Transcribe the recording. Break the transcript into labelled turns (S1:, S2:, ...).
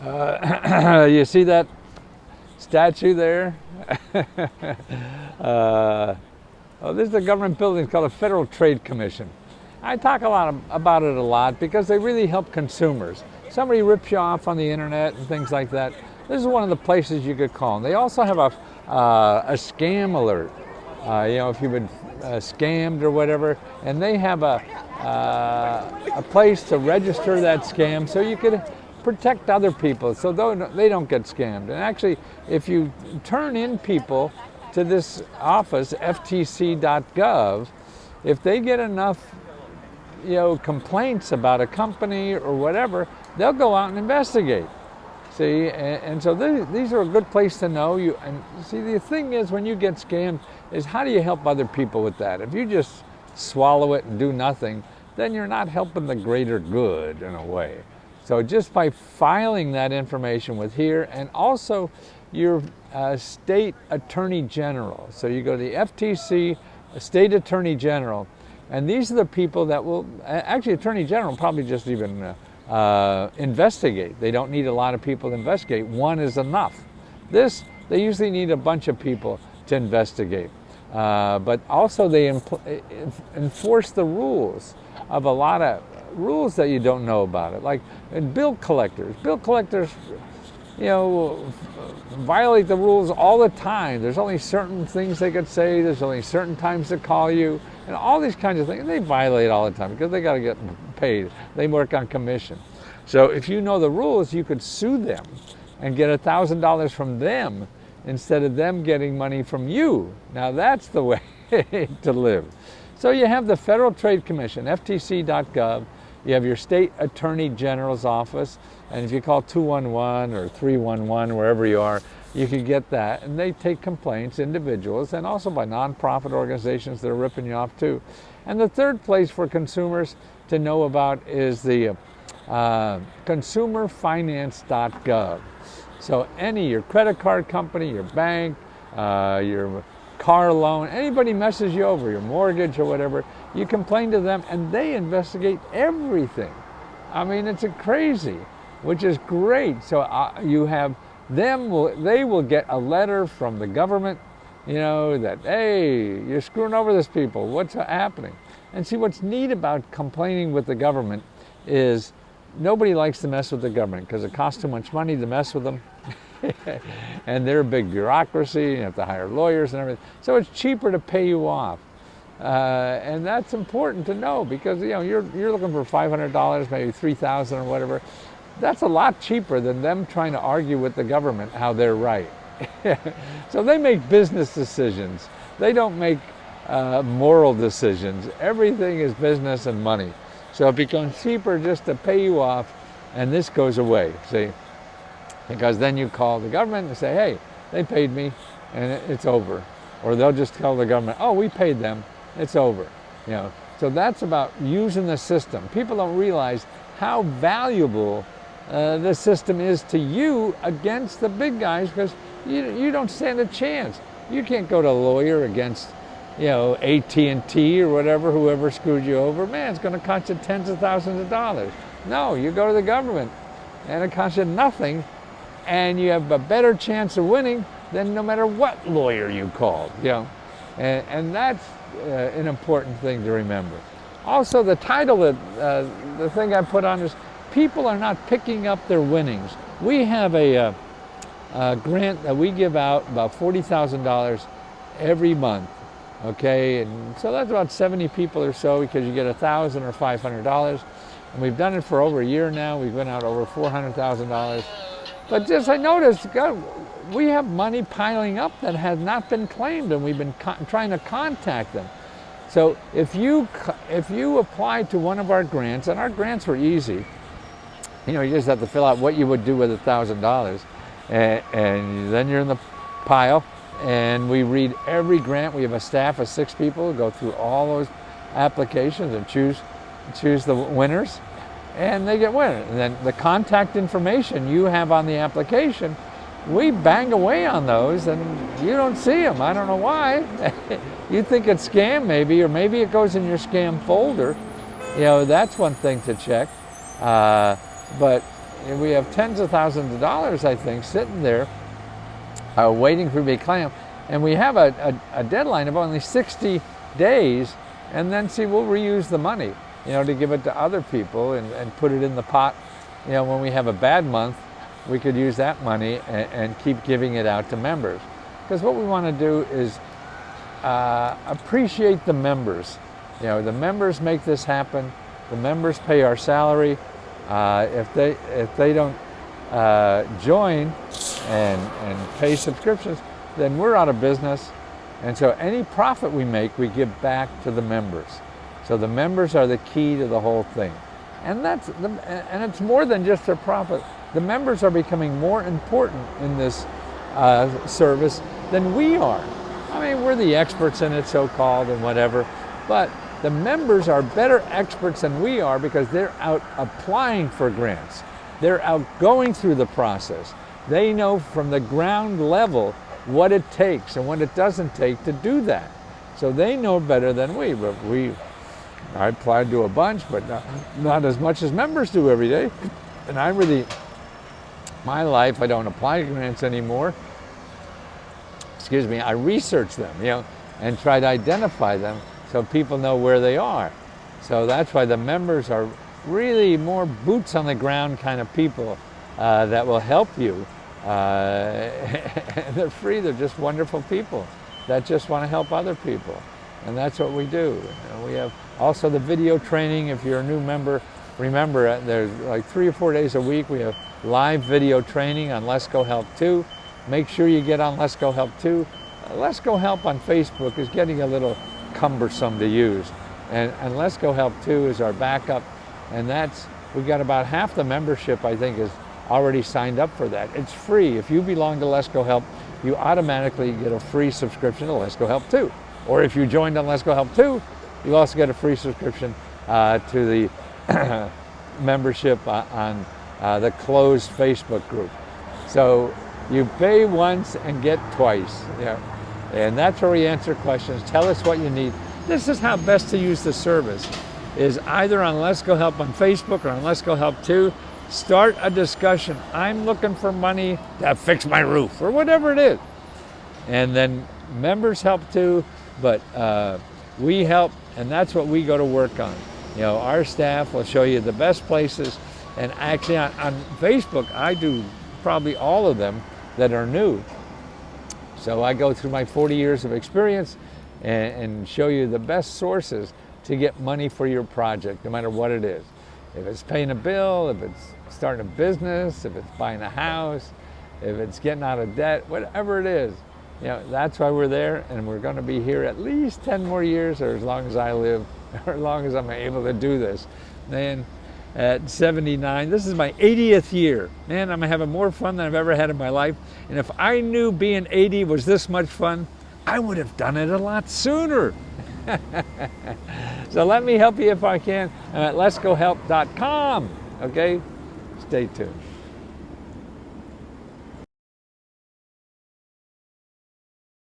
S1: You see that statue there? Oh, this is a government building. It's called the Federal Trade Commission. I talk about it a lot because they really help consumers. Somebody rips you off on the internet and things like that. This is one of the places you could call them. They also have a scam alert. If you've been scammed or whatever, and they have a place to register that scam so you could protect other people so they don't get scammed. And actually, if you turn in people to this office, ftc.gov, if they get enough complaints about a company or whatever, they'll go out and investigate. See, and so these are a good place to know. And see, the thing is, when you get scammed, is how do you help other people with that? If you just swallow it and do nothing, then you're not helping the greater good in a way. So just by filing that information with here, and also your state attorney general. So you go to the FTC, state attorney general, and these are the people that will, actually attorney general probably just even investigate. They don't need a lot of people to investigate. One is enough. They usually need a bunch of people to investigate. But also they enforce the rules of a lot of rules that you don't know about it. Like bill collectors. Bill collectors, violate the rules all the time. There's only certain things they could say. There's only certain times to call you. And all these kinds of things. They violate all the time because they got to get paid. They work on commission. So if you know the rules, you could sue them and get $1,000 from them instead of them getting money from you. Now that's the way to live. So you have the Federal Trade Commission, ftc.gov. You have your state attorney general's office, and if you call 211 or 311, wherever you are, you can get that. And they take complaints, individuals, and also by nonprofit organizations that are ripping you off too. And the third place for consumers to know about is the consumerfinance.gov. So your credit card company, your bank, your car loan, anybody messes you over, your mortgage or whatever, you complain to them and they investigate everything. I mean, it's crazy, which is great. So you have them, they will get a letter from the government, that, hey, you're screwing over these people, what's happening? And see, what's neat about complaining with the government is nobody likes to mess with the government because it costs too much money to mess with them. And they're a big bureaucracy, you have to hire lawyers and everything. So it's cheaper to pay you off. And that's important to know because you're looking for $500, maybe $3,000 or whatever. That's a lot cheaper than them trying to argue with the government how they're right. So they make business decisions. They don't make moral decisions. Everything is business and money. So it becomes cheaper just to pay you off, and this goes away. See, because then you call the government and say, hey, they paid me, and it's over. Or they'll just tell the government, oh, we paid them, it's over. So that's about using the system. People don't realize how valuable the system is to you against the big guys because you don't stand a chance. You can't go to a lawyer against AT&T or whatever, whoever screwed you over. Man, it's going to cost you tens of thousands of dollars. No, you go to the government and it costs you nothing and you have a better chance of winning than no matter what lawyer you called. And that's an important thing to remember. Also, the title that the thing I put on is people are not picking up their winnings. We have a grant that we give out about $40,000 every month. Okay, and so that's about 70 people or so because you get $1,000 or $500, and we've done it for over a year now. We've been out over $400,000. But just I noticed, God, we have money piling up that has not been claimed, and we've been trying to contact them. So if you apply to one of our grants, and our grants were easy, you just have to fill out what you would do with $1,000, and then you're in the pile. And we read every grant. We have a staff of 6 people who go through all those applications and choose the winners, and they get winners. And then the contact information you have on the application, we bang away on those, and you don't see them. I don't know why. You think it's scam maybe, or maybe it goes in your scam folder. That's one thing to check. But we have tens of thousands of dollars, I think, sitting there waiting for me to claim. And we have a deadline of only 60 days, and then we'll reuse the money, to give it to other people and put it in the pot. When we have a bad month, we could use that money and keep giving it out to members. Because what we want to do is appreciate the members. The members make this happen. The members pay our salary. If they don't join and pay subscriptions, then we're out of business. And so any profit we make, we give back to the members. So the members are the key to the whole thing. And it's more than just their profit. The members are becoming more important in this service than we are. I mean, we're the experts in it, so-called, and whatever. But the members are better experts than we are because they're out applying for grants. They're out going through the process. They know from the ground level what it takes and what it doesn't take to do that. So they know better than we. But I applied to a bunch, but not as much as members do every day. And my life, I don't apply to grants anymore. I research them, and try to identify them so people know where they are. So that's why the members are really more boots on the ground kind of people that will help you. They're free, they're just wonderful people that just want to help other people. And that's what we do. We have also the video training. If you're a new member, remember there's like 3 or 4 days a week we have live video training on Let's Go Help 2. Make sure you get on Let's Go Help 2. Let's Go Help on Facebook is getting a little cumbersome to use. And Let's Go Help 2 is our backup. And we've got about half the membership, I think, is already signed up for that. It's free. If you belong to Let's Go Help, you automatically get a free subscription to Let's Go Help 2. Or if you joined on Let's Go Help 2, you also get a free subscription to the membership on the closed Facebook group. So you pay once and get twice. And that's where we answer questions. Tell us what you need. This is how best to use the service, is either on Let's Go Help on Facebook or on Let's Go Help 2. Start a discussion. I'm looking for money to fix my roof, or whatever it is. And then members help too, but we help, and that's what we go to work on. Our staff will show you the best places, and actually on Facebook, I do probably all of them that are new. So I go through my 40 years of experience and show you the best sources to get money for your project, no matter what it is. If it's paying a bill, if it's starting a business, if it's buying a house, if it's getting out of debt, whatever it is, that's why we're there, and we're going to be here at least 10 more years, or as long as I live, or as long as I'm able to do this. Man, at 79, this is my 80th year. Man, I'm having more fun than I've ever had in my life. And if I knew being 80 was this much fun, I would have done it a lot sooner. So let me help you if I can. I'm at letsgohelp.com. Okay? Stay tuned.